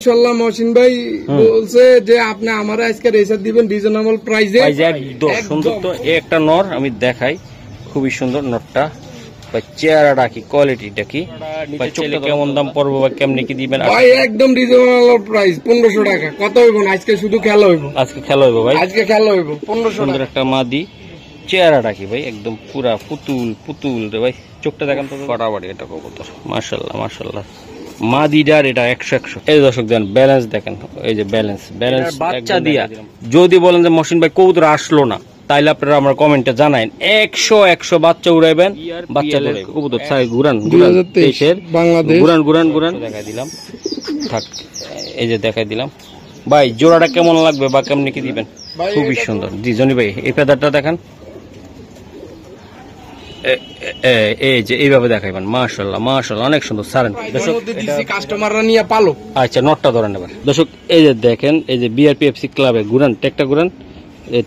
ইনশাআল্লাহ মহসিন ভাই বলছে যে আপনি আমার আজকে রেসার দিবেন রিজনেবল প্রাইসে। একদম সুন্দর। তো একটা নর আমি দেখাই, খুবই সুন্দর নরটা। চেহারাটা কি, কোয়ালিটিটা কি, কেমন দাম পড়বো বা কেমনি কি দিবেন ভাই? একদম রিজনেবল প্রাইস 1500 টাকা। কত হইব না? আজকে শুধু খেলা হইব। আজকে খেলা হইব ভাই, আজকে খেলা হইব 1500 টাকা। একটা মাদি, চেহারাটা কি ভাই, একদম পুরা পুতুল পুতুল রে ভাই। চোখটা দেখান তো ফাটাফাটি। এটা কবুতর মাশাআল্লাহ মাশাআল্লাহ। মাদিটার এটা 100। এই দর্শক দেন ব্যালেন্স দেখেন, এই যে ব্যালেন্স বাচ্চা দিয়া। যদি বলেন যে মহসিন ভাই কবুতর আসলো না, তাইলে আপনারা আমার কমেন্টে জানাইন। 100 বাচ্চা উড়াইবেন। বাচ্চা কবুতর ছাই ঘুরান বাংলাদেশ ঘুরান দেখাই দিলাম। থাক, এই যে দেখাই দিলাম ভাই। জোড়াটা কেমন লাগবে বা কেমনি কি দিবেন? খুবই সুন্দর। জি জনি ভাই, এই ফেদারটা দেখান। এই যে এইভাবে দেখাইবেন। মাশাআল্লাহ মাশাআল্লাহ, অনেক সুন্দর। সারেন দর্শক, কাস্টমাররা নিয়ে পালো। আচ্ছা, নটটা ধরেন এবার দর্শক। এই যে দেখেন, এই যে বিআরপিএফসি ক্লাবে ঘুরান, টেকটা ঘুরান,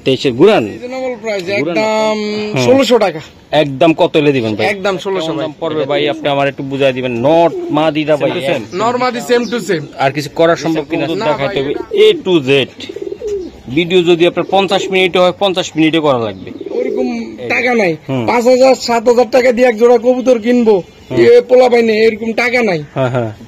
23 ঘুরান। রিজনেবল প্রাইস একদম 1600 টাকা। একদম কত এলে দিবেন ভাই? একদম 1600 দাম পড়বে ভাই। আপনি আমার একটু বুঝাই দিবেন। নট মাদিটা ভাই নরমাদি সেম টু সেম। আর কিছু করার সম্ভব কিনা দেখাইতে হবে। A to Z ভিডিও যদি আপনার 50 মিনিট হয়, 50 মিনিটে করা লাগবে। ওরকম টাকা নাই। 5000 7000 টাকা দিয়ে এক জোড়া কবুতর কিনবো, পোলা পাই না, এরকম টাকা নাই।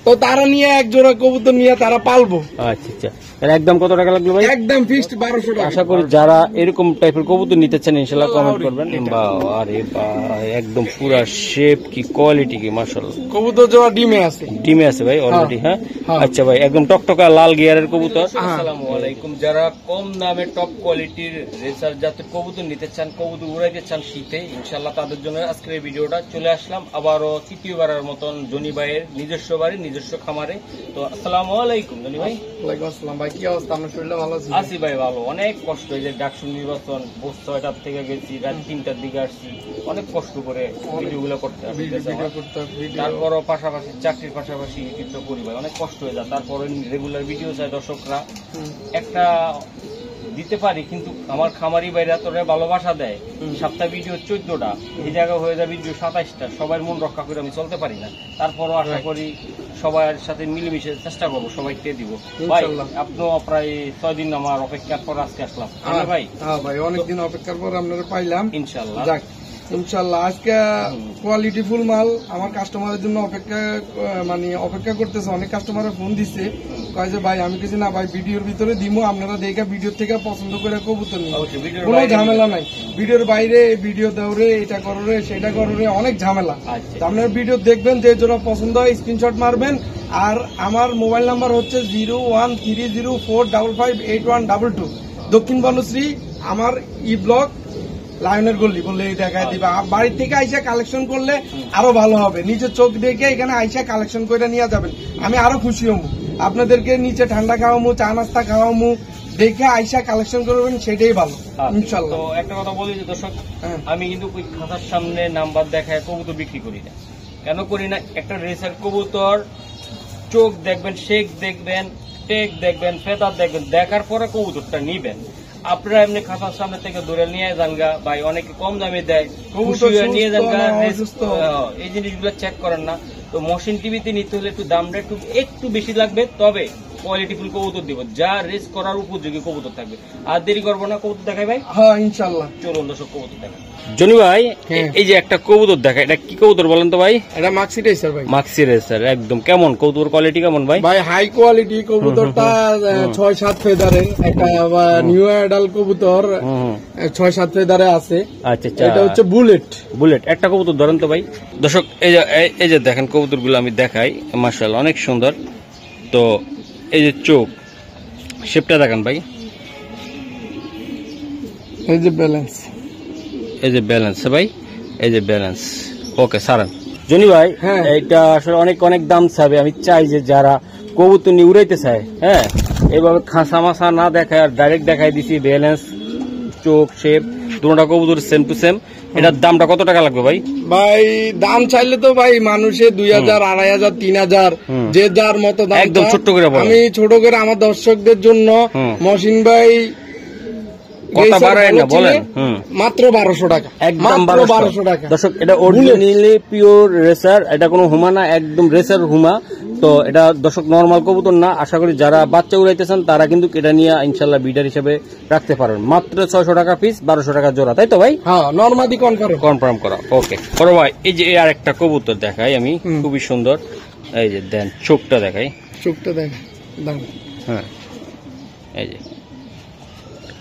তো তারা নিয়ে এক জোড়া কবুতর নিয়ে তারা পালবো। আচ্ছা আচ্ছা, একদম কত টাকা লাগবে ভাই? একদম ফিক্সড 1200 টাকা। আশা করি যারা এরকম টাইপের কবুতর নিতে চান ইনশাআল্লাহ কমেন্ট করবেন। আরে একদম পুরা শেপ কি, কোয়ালিটি কি, মাশাআল্লাহ। কবুতর জোড়া ডিমে আছে ভাই অলরেডি। হ্যাঁ আচ্ছা ভাই, একদম টকটকা লাল গিয়ারের কবুতর। আসসালামু আলাইকুম। যারা কম দামে টপ কোয়ালিটির রেসার জাতের কবুতর নিতে চান, কবুতর উড়াইতে চান শীতে, ইনশাআল্লাহ তাদের জন্য আজকের এই ভিডিওটা। চলে আসলাম আবারও তৃতীয়বারের মতন জনি ভাইয়ের নিজস্ব বাড়ি, নিজস্ব খামারে। তো আসসালামু আলাইকুম জনি ভাই। ওয়ালাইকুম আসসালাম ভাই, কি অবস্থা? আপনার শরীরটা ভালো আছে? আছি ভাই ভালো। অনেক কষ্ট, এই যে ডাকসু নির্বাচন, ভোর 6টার থেকে গেছি, রাত 3টার দিকে আসছি, অনেক কষ্ট করে ভিডিওগুলো করতে আসছি। তারপরও পাশাপাশি চাকরির পাশাপাশি ইউটিউবটা করি ভাই, অনেক কষ্ট হয়ে যায়। তারপরে রেগুলার ভিডিও চাই দর্শকরা, একটা দিতে পারি, কিন্তু আমার খামারি বাইরে তোরা ভালোবাসা দেয়। সপ্তাহ ভিডিও 14টা, এই জায়গায় হয়ে যায় ভিডিও 27টা। সবার মন রক্ষা করে আমি চলতে পারি না। তারপরও আশা করি সবার সাথে মিলেমিশে চেষ্টা করবো, সবাইকে দিব ভাই। আপনিও প্রায় 6 দিন আমার অপেক্ষার পর আজকে আসলাম ভাই। হ্যাঁ ভাই, অনেকদিন অপেক্ষার পর আপনারা পাইলাম ইনশাআল্লাহ। ইনশাআল্লাহ আজকে কোয়ালিটি ফুল মাল আমার কাস্টমারের জন্য অপেক্ষা করতেছে। অনেক কাস্টমার ফোন দিচ্ছে, কয় যে ভাই আমি কিছু না ভাই ভিডিওর ভিতরে দিমো, আপনারা দেখে ভিডিও থেকে পছন্দ করে কবুতর নিন, কোনো ঝামেলা নাই। ভিডিওর বাইরে ভিডিও দাও রে, এটা করো রে, সেটা করো রে, অনেক ঝামেলা। আপনারা ভিডিও দেখবেন, যে জোড়া পছন্দ হয় স্ক্রিনশট মারবেন। আর আমার মোবাইল নাম্বার হচ্ছে 01304558122। দক্ষিণ বনশ্রী, আমার ই ব্লক লায়নের গল্লি বললে দেখায় দিবা। বাড়ি থেকে আইসা কালেকশন করলে আরো ভালো হবে। নিজের চোখ দেখে এখানে আইসা কালেকশন করে নিয়ে যাবেন, আমি আরো খুশি হবো। আপনাদেরকে নিচে ঠান্ডা খাওয়ামু, চা নাস্তা খাওয়ামু, দেখে আইসা কালেকশন করবেন, সেটাই ভালো ইনশাআল্লাহ। তো একটা কথা বলি যে দর্শক, আমি কিন্তু ওই খাতার সামনে নাম্বার দেখায় কবুতর বিক্রি করি না। কেন করি না? একটা রেসার কবুতর চোখ দেখবেন, শেক দেখবেন, টেক দেখবেন, ফেদার দেখবেন, দেখার পরে কবুতরটা নিবেন। আপনারা এমনি খাতার সামনে থেকে দূরে নিয়ে যান গা ভাই, অনেকে কম দামে দেয়, নিয়ে যান গা, এই জিনিসগুলো চেক করেন না। তো মহসিন টিভিতে নিতে হলে একটু দামটা একটু বেশি লাগবে, তবে কোয়ালিটি ফুল কবুতর দিব, যা রেস করার উপযোগী কবুতর থাকবে। আর দেরি করবো না, কবুতর দেখাই ভাই। হ্যাঁ ইনশাআল্লাহ, চলুন দর্শক কবুতর দেখাই। জনি ভাই, এই যে একটা কবুতর দেখায়, এটা কি কবুতর বলেন তো ভাই? এটা মাক্সি রেসার ভাই। মাক্সি রেসার, একদম কেমন কবুতর কোয়ালিটি কেমন ভাই? ভাই হাই কোয়ালিটি কবুতরটা, 6-7 ফেদারের একটা নিউ অ্যাডাল কবুতর, 6-7 ফেদারে আছে। আচ্ছা আচ্ছা, এটা হচ্ছে বুলেট। একটা কবুতর ধরেন তো ভাই। দর্শক এই যে দেখেন কবুতর গুলো আমি দেখাই, মাশাআল্লাহ অনেক সুন্দর। তো এই যে চোখ শেপটা দেখেন ভাই, এই যে ব্যালেন্স, ভাই, এই যে ব্যালেন্স। ওকে সারান জনি ভাই। এইটা আসলে অনেক দাম চাবে। আমি চাই যে যারা কবুতর নিয়ে উড়াইতে চায়, হ্যাঁ, এইভাবে খাঁচা মাছা না দেখায়, আর ডাইরেক্ট দেখাই দিছি ব্যালেন্স, চোখ, শেপ, দুটোটা কবুতর সেম টু সেম। এটার দামটা কত টাকা লাগবে ভাই? ভাই দাম চাইলে তো ভাই মানুষে 2000, 2500, 3000, যে যার মতো দাম। একদম ছোট্ট করে আমি ছোট করে আমার দর্শকদের জন্য মহসিন ভাই কথা রেসার বাড়ায় না ভালো বলেন। ছিল, মাত্র 1200 টাকা, একদম মাত্র 1200 1200 টাকা। দর্শক এটা অরিজিনালি পিওর রেসার, এটা কোনো হুমা না, একদম রেসার হুমা। তো এটা দর্শক নরমাল কবুতর না, আশা করি যারা বাচ্চা উড়াইতেছেন তারা কিন্তু এটা নিয়ে ইনশাল্লাহ বিডার হিসেবে রাখতে পারেন। মাত্র 600 টাকা পিস, 1200 টাকা জোড়া, তাই তো ভাই? হ্যাঁ, নরমাদি কনফার্ম। কনফার্ম করা, ওকে। বড় ভাই এই যে আর একটা কবুতর দেখাই আমি, খুবই সুন্দর। এই যে দেন চোখটা দেখাই, চোখটা দেখ, দাম হ্যাঁ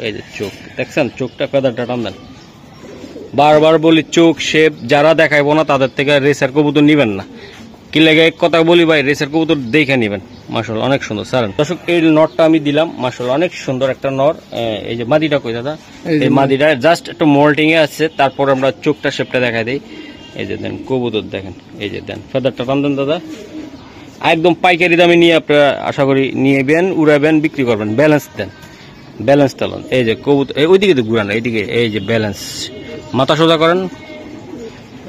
এই যে চোখ দেখছেন, চোখটা ফেদারটা টান দেন। বারবার বলি চোখ শেপ যারা দেখাইবো না তাদের থেকে রেসার কবুতর নিবেন না। কি লাগে কথা বলি ভাই, রেসার কবুতর দেখে নিবেন। মাশাআল্লাহ অনেক সুন্দর স্যার। দর্শক এই নরটা আমি দিলাম, মাশাআল্লাহ অনেক সুন্দর একটা নর। এই যে মাদিটা কই দাদা, এই মাদিটা জাস্ট একটু মোল্টিং এ আছে। তারপর আমরা চোখটা শেপটা দেখাই দিই। এই যে দেন কবুতর দেখেন, এই যে দেন ফেদারটা টান দেন দাদা। একদম পাইকারি দামে নিয়ে আপনারা আশা করি নিয়েবেন, উড়াবেন, বিক্রি করবেন। ব্যালেন্স দেন, ব্যালেন্স টালন। এই যে কবুতর ওইদিকে তো ঘুরান, এইদিকে এই যে ব্যালেন্স, মাথা সোজা করেন।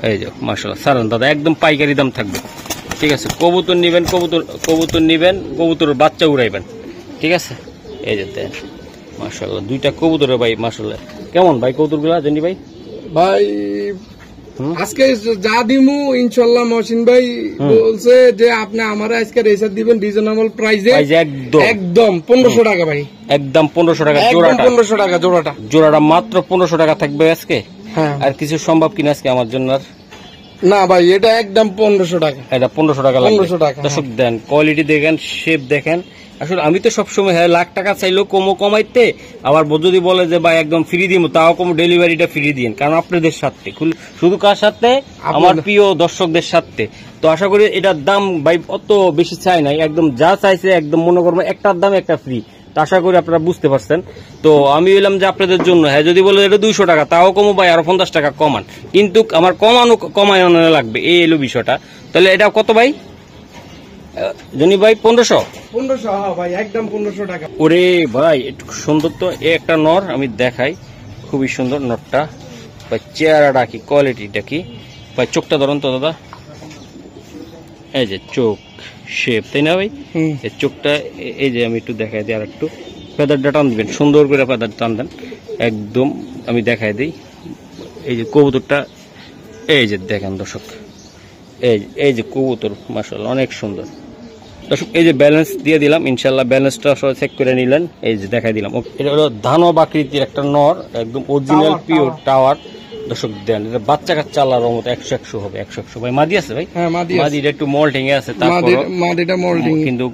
এই যে মাশাআল্লাহ সারান দাদা, একদম পাইকারি দাম থাকবে, ঠিক আছে? কবুতর নিবেন, কবুতর নিবেন, কবুতরের বাচ্চা উড়াইবেন, ঠিক আছে? এই যে দেন মাশাআল্লাহ দুইটা কবুতরে ভাই, মাশাআল্লাহ। কেমন ভাই কবুতরগুলা জানি ভাই? ভাই আজকে যা দিমু ইনশাল্লাহ মহসিন ভাই বলছে যে আপনি আমারে আজকে রেসার দিবেন রিজনেবল প্রাইসে, একদম 1500 টাকা ভাই, একদম 1500 টাকা জোড়াটা, 1500 টাকা জোড়াটা, জোড়াটা মাত্র 1500 টাকা থাকবে আজকে। হ্যাঁ, আর কিছু সম্ভব কিনা আজকে আমার জন্য? না ভাই, এটা একদম 1500 টাকা, এটা 1500 টাকা, 1500 টাকা। দর্শক দেন কোয়ালিটি দেখেন, শেপ দেখেন। আসলে আমি তো সবসময় লাখ টাকা চাইলেও কমাইতে, আবার যদি বলে যে ভাই একদম ফ্রি দিব, তাও কম ডেলিভারিটা ফ্রি দিন, কারণ আপনাদের সাথে শুধু কার সাথে, আমার প্রিয় দর্শকদের সাথে। তো আশা করি এটার দাম ভাই অত বেশি চাই নাই, একদম যা চাইছে একদম মনে করবো একটার দাম একটা ফ্রি। তো আশা করি আপনারা বুঝতে পারছেন। তো আমি বললাম যে আপনাদের জন্য, হ্যাঁ যদি বলে এটা 200 টাকা তাও কমো ভাই, আরো 50 টাকা কমান, কিন্তু আমার কমানো লাগবে, এই এলো বিষয়টা। তাহলে এটা কত ভাই জনি ভাই? 1500 ভাই, একদম 1500 টাকা। ওরে ভাই একটু সুন্দর তো, একটা নর আমি দেখাই, খুবই সুন্দর নরটা ভাই। চেহারাটা কি, কোয়ালিটিটা কি ভাই? চোখটা ধরুন তো দাদা, এই যে চোখ শেপ, তাই না ভাই? এই চোখটা এই যে আমি একটু দেখাই দিই, আর একটু ফেদারটা টান দিবেন, সুন্দর করে ফেদার টান দেন একদম। আমি দেখাই দিই এই যে কবুতরটা, এই যে দেখেন দর্শক, এই যে কবুতর মাশাআল্লাহ অনেক সুন্দর। দর্শক এই যে ব্যালেন্স দিয়ে দিলাম, ইনশাল্লাহ ব্যালেন্সটা সবাই চেক করে নিলেন। এই যে দেখাই দিলাম, এটা হলো ধানব আকৃতির একটা নর, একদম অরিজিনাল পিওর টাওয়ার। দর্শক দেন এটা বাচ্চা কাচ্চা আল্লাহর রহমতে 100 হবে, 100 ভাই। মাদি আছে ভাই? হ্যাঁ, মাদিটা একটু মোল্টিং এ আছে, তারপর মাদিটা মোল্ডিং, কিন্তু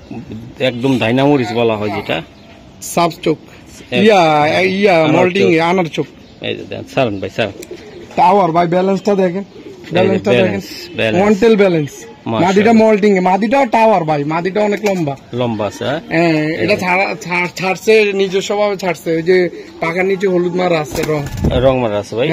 একদম ডাইনামোরিস বলা হয় যেটা, সাব চোখ, মোল্ডিং আনার চোখ। এই যে দেন সারান ভাই, সারান টাওয়ার ভাই, ব্যালেন্সটা দেখেন, ব্যালেন্সটা দেখেন, ওয়ান্টেল ব্যালেন্স। মাদিটা মোল্ডিং, মাদিটাও টাওয়ার ভাই, মাদিটা অনেক লম্বা আছে। হ্যাঁ, এটা ছাড়ছে নিজস্ব ভাবে ছাড়ছে, ওই যে পাখার নিচে হলুদ মারা আছে, রং মারা আছে ভাই,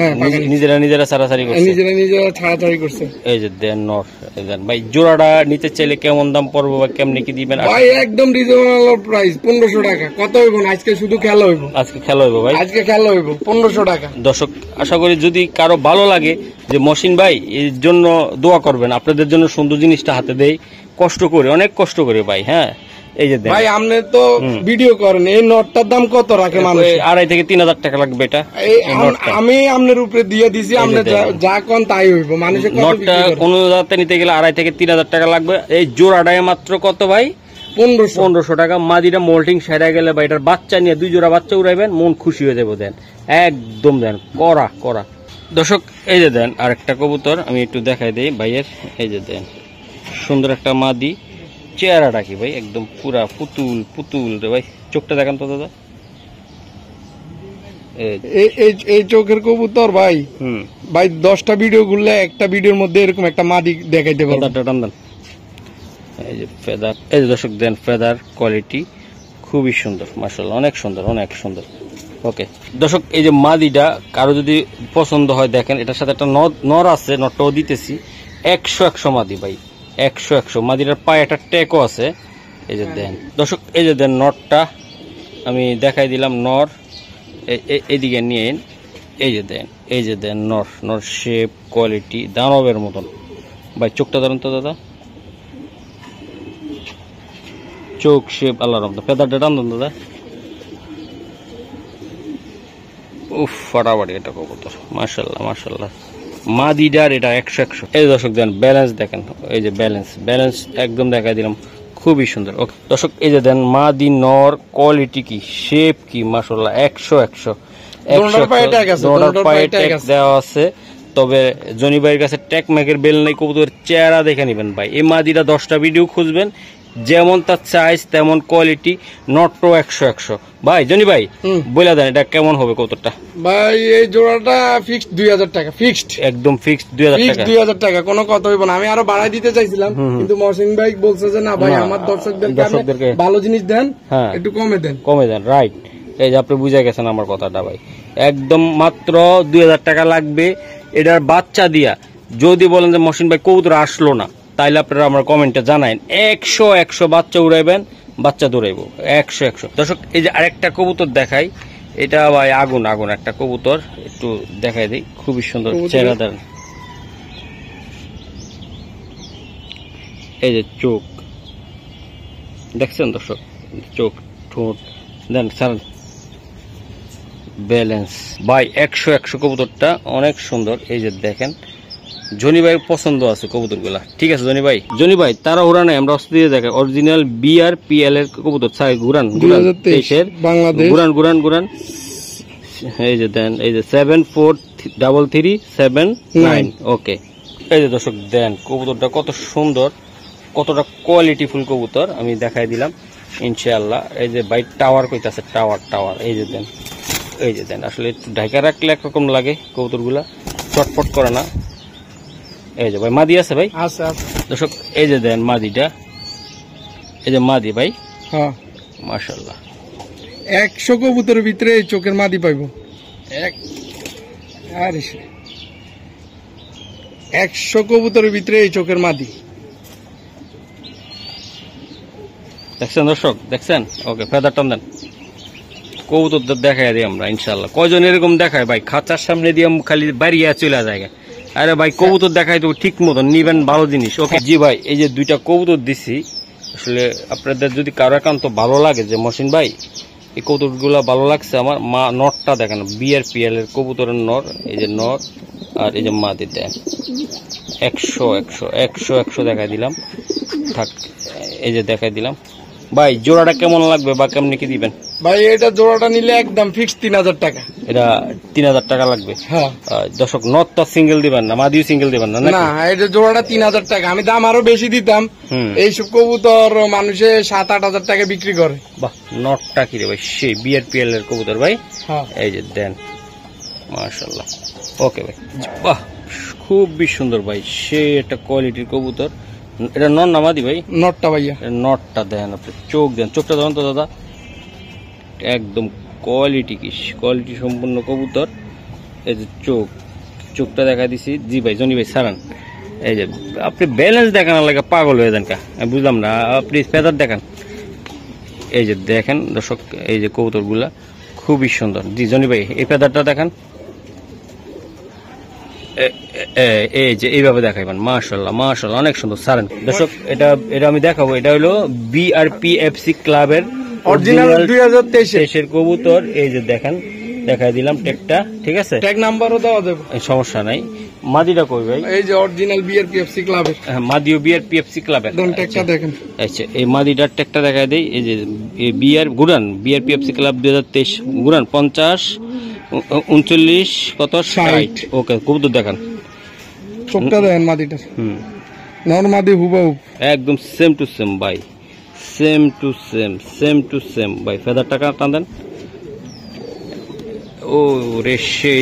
নিজেরা ছাড়াছাড়ি করছে, নিজেরা ছাড়াছাড়ি করছে। এই যে দেন নর দেন ভাই, জোড়াটা নিতে চাইলে কেমন দাম পড়বে বা কেমনে কি দিবেন ভাই? একদম রিজনেবল প্রাইস, 1500 টাকা। কত হইব না আজকে? শুধু খেলা হইব, আজকে খেলা হইব ভাই, আজকে খেলা হইব 1500 টাকা। দর্শক আশা করি যদি কারো ভালো লাগে যে মহসিন ভাই এর জন্য দোয়া করবেন, আপনাদের জন্য সুন্দর জিনিসটা হাতে দেই, কষ্ট করে, অনেক কষ্ট করে ভাই। হ্যাঁ এই যে ভাই আপনি তো ভিডিও করেন, এই নটটার দাম কত রাখে মানুষ? 2,500 থেকে 3,000 টাকা লাগবে এটা। আমি আপনার উপরে দিয়ে দিছি, আপনি যা কোন তাই হইব। মানুষের নটটা কোন জায়গাতে নিতে গেলে 2,500 থেকে 3,000 টাকা লাগবে। এই জোড়াটায় মাত্র কত ভাই? 1500 টাকা। মাদিটা মোল্টিং সেরা গেলে ভাই, এটার বাচ্চা নিয়ে 2 জোড়া বাচ্চা উড়াইবেন, মন খুশি হয়ে যাবো। দেন একদম দেন করা। দর্শক এই যে দেন আরেকটা কবুতর আমি একটু দেখাই দেই ভাইয়ের। এই যে দেন সুন্দর একটা মাদি, চেহারাটা কি ভাই একদম পুরা পুতুল রে ভাই। চোখটা দেখান তো দাদা, এই চোখের কবুতর ভাই। ভাই 10টা ভিডিও ঘুরলে একটা ভিডিওর মধ্যে এরকম একটা মাদি দেখাইতে পারবো। এই যে ফেদার, এই যে দর্শক দেন ফেদার কোয়ালিটি খুবই সুন্দর মাশাআল্লাহ, অনেক সুন্দর। ওকে দর্শক এই যে মাদিটা কারো যদি পছন্দ হয় দেখেন, এটার সাথে একটা নর আছে, নরটাও দিতেছি। 100 মাদি ভাই, 100 মাদিটার পায়ে একটা ট্যাকও আছে। এই যে দেন দর্শক, এই যে দেন নরটা আমি দেখাই দিলাম। নর এইদিকে নিয়ে, এই যে দেন নর শেপ কোয়ালিটি দানবের মতন ভাই। চোখটা ধরেন তো দাদা, চোখ শেপ আল্লাহর রহমতে। ফেদারটা টান দাদা, উফ ফাটাফাটি এটা কবুতর, মাশাআল্লাহ মাশাআল্লাহ। মাদিটার এটা 100-100। এই দর্শক দেন ব্যালেন্স দেখেন, এই যে ব্যালেন্স একদম দেখাই দিলাম, খুবই সুন্দর। ওকে দর্শক এই যে দেন মাদি নর কোয়ালিটি কি, শেপ কি, মাশাআল্লাহ 100-100। পায়ে ট্যাগ দেওয়া আছে, তবে জনি ভাইয়ের কাছে ট্যাগ ম্যাকের বেল নাই, কবুতরের চেহারা দেখে নেবেন ভাই। এই মাদিটা 10টা ভিডিও খুঁজবেন, যেমন তার সাইজ তেমন কোয়ালিটি, নটও 100-100। ভাই জনি ভাই বলে দেন এটা কেমন হবে কবুতরটা? ভাই এই জোড়াটা ফিক্সড 2000 টাকা, ফিক্সড একদম ফিক্সড 2000 টাকা, কোনো কথা হইব না। আমি আরো বাড়াই দিতে চাইছিলাম, কিন্তু মহসিন ভাই বলছে যে না ভাই আমার দর্শকদেরকে ভালো জিনিস দেন, একটু কমে দেন। রাইট, এই যে আপনি বুঝে গেছেন আমার কথাটা ভাই, একদম মাত্র 2000 টাকা লাগবে। এটার বাচ্চা দিয়া যদি বলেন যে মহসিন ভাই কবুতর আসলো না, তাইলে আপনারা আমার কমেন্টে জানাইন, 100-100 বাচ্চা উড়াইবেন, বাচ্চা দৌড়াইবো 100-100। দর্শক এই যে আরেকটা কবুতর দেখাই, এটা ভাই আগুন একটা কবুতর, একটু দেখাই দিই, খুবই সুন্দর চেহারা দেন। এই যে চোখ দেখছেন দর্শক, চোখ ঠোঁট দেন, ব্যালেন্স ভাই 100-100 কবুতরটা অনেক সুন্দর। এই যে দেখেন জনি ভাই পছন্দ আছে কবুতর গুলা, ঠিক আছে জনি ভাই তারা ওরা নাই, আমরা অস্ত্র দিয়ে দেখাই অরিজিনাল BRPL এর কবুতর, গুরান 2023 বাংলাদেশ, গুরান। এই যে দেন, এই যে 743379। ওকে এই যে দর্শক দেন কবুতরটা কত সুন্দর, কতটা কোয়ালিটিফুল কবুতর আমি দেখাই দিলাম ইনশাআল্লাহ। এই যে ভাই টাওয়ার কইতাছে, টাওয়ার এই যে দেন, আসলে একটু ঢাকা রাখলে একরকম লাগে কবুতর গুলা, চটপট করে না। এই যে ভাই মাদি আছে ভাই, আছে দর্শক এই যে দেন মাদিটা, এই যে মাদি ভাই, হ্যাঁ মাশাআল্লাহ 100 কবুতরের ভিতরে এই চোখের মাদি পাইবো, 100 কবুতরের ভিতরে এই চোখের মাদি দেখছেন দর্শক, দেখছেন? ওকে ফেদার টান দেন, কবুতর দেখাই দিই আমরা ইনশাআল্লাহ। কয়জন এরকম দেখায় ভাই, খাঁচার সামনে দিয়ে খালি বাড়িয়ে চলে যায়। আরে ভাই কবুতর দেখাই তো ঠিক মতন নিবেন, ভালো জিনিস। ওকে জি ভাই, এই যে 2টা কবুতর দিছি, আসলে আপনাদের যদি কারো একান্ত ভালো লাগে যে মহসিন ভাই এই কবুতরগুলো ভালো লাগছে আমার, নরটা দেখেন BRPL এর কবুতরের নর, এই যে নর আর এই যে মাদি দেন 100-100 দেখাই দিলাম, থাক এই যে দেখাই দিলাম। ভাই জোড়াটা কেমন লাগবে বা কেমনি কি দিবেন? ভাই এটা জোড়াটা নিলে একদম ফিক্সড 3000 টাকা, এটা 3000 টাকা লাগবে। হ্যাঁ দর্শক নটটা সিঙ্গেল দিবেন না, মাদিও সিঙ্গেল দিবেন না? না এটা জোড়াটা 3000 টাকা, আমি দাম আরো বেশি দিতাম। এইসব কবুতর মানুষে 7-8 হাজার টাকা বিক্রি করে। বাহ নটটা কি রে ভাই, সেই BRPL এর কবুতর ভাই, এই যে দেন মাশাআল্লাহ। ওকে ভাই, বাহ খুবই সুন্দর ভাই, সেই একটা কোয়ালিটির কবুতর। এটা নর না মাদি ভাই? নটটা ভাইয়া, নটটা দেন আপনি, চোখ দেন, চোখটা দেন তো দাদা, একদম কোয়ালিটি সম্পূর্ণ কবুতর। এই যে চোখটা দেখা দিছি। জি ভাই জনি ভাই সারান, এই যে আপনি ব্যালেন্স দেখানোর লাগে পাগল হয়ে যান কা, আমি বুঝলাম না, আপনি ফেদার দেখান। এই যে দেখেন দর্শক, এই যে কবুতরগুলা খুবই সুন্দর। জি জনি ভাই এই ফেদারটা দেখান, এই যে এইভাবে দেখাইবেন, মাশাআল্লাহ অনেক সুন্দর সারেন দর্শক। এটা আমি দেখাবো, এটা হলো BRPFC ক্লাবের অরিজিনাল 2023 এর কবুতর। এই যে দেখেন, দেখাই দিলাম ট্যাগটা, ঠিক আছে, ট্যাগ নাম্বারও দেওয়া যাবে, সমস্যা নাই। মাদিটা কই ভাই? এই যে অরিজিনাল BRPFC ক্লাবের, হ্যাঁ মাদিও BRPFC ক্লাবের, ট্যাগটা দেখেন। আচ্ছা এই মাদিটার ট্যাগটা দেখাই দেই, এই যে BRPFC ক্লাব 2023 গুরান 50 39 কত 60। ওকে কবুতর দেখান, চোখটা দেখেন মাদিটার, নর মাদি হুবহু একদম সেম টু সেম ভাই, সেম টু সেম ভাই। ফেদার টাকা টান দেন। ও রে সেই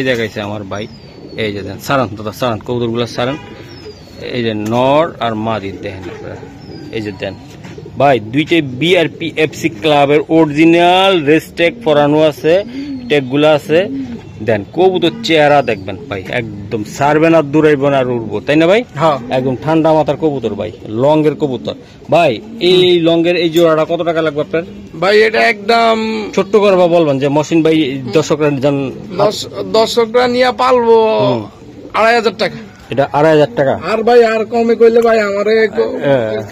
দেখাইছে আমার ভাই। এই যে দেন সারান দাদা, সারান কবুতর গুলা সারান। এই যে নর আর মাদি দেখেন আপনারা, এই যে দেন ভাই, দুইটাই BRPFC ক্লাবের অরিজিনাল রেস ট্যাগ পরানো আছে, ট্যাগ গুলা আছে। দেন কবুতর চেহারা দেখবেন ভাই, একদম সারবে না, দূরাইব না, আর উড়বো, তাই না ভাই? একদম ঠান্ডা মাথার কবুতর ভাই, লঙ্গের কবুতর ভাই। এই লঙ্গের এই জোড়াটা কত টাকা লাগবে আপনার ভাই? এটা একদম ছোট্ট করবা বলবেন যে মহসিন ভাই দর্শকরা নিয়ে পালবো 2500 টাকা। এটা 2500 টাকা। আর ভাই আর কমে কইলে ভাই আমারে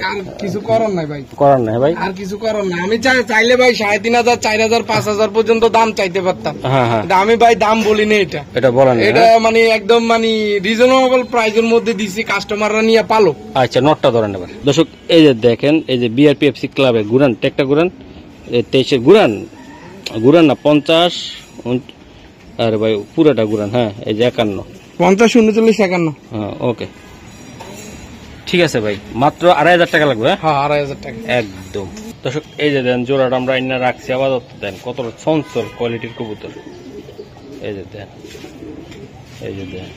আর কিছু করার নাই ভাই, করার নাই ভাই, আর কিছু করার নাই। আমি চাইলে ভাই 3500, 4000, 5000 পর্যন্ত দাম চাইতে পারতাম। হ্যাঁ হ্যাঁ, কিন্তু আমি ভাই দাম বলিনি এটা, এটা বলেন না, এটা মানে একদম মানে রিজনেবল প্রাইসের মধ্যে দিছি, কাস্টমাররা নিয়ে পালো। আচ্ছা নটটা ধরেন এবার। দর্শক এই যে দেখেন, এই যে বিআরপিএফসি ক্লাবে গুরান, টেকটা গুরান 23 গুরান, গুরান না 50, আরে ভাই পুরাটা গুরান। হ্যাঁ এই যে 51, 50, 39, 51। হ্যাঁ ওকে ঠিক আছে ভাই, মাত্র 2500 টাকা লাগবে। হ্যাঁ 2500 টাকা একদম। দর্শক এই যে দেন জোড়াটা আমরা এনে রাখছি আপাতত, দেন কতটা চঞ্চল কোয়ালিটির কবুতর, এই যে দেন, এই যে দেন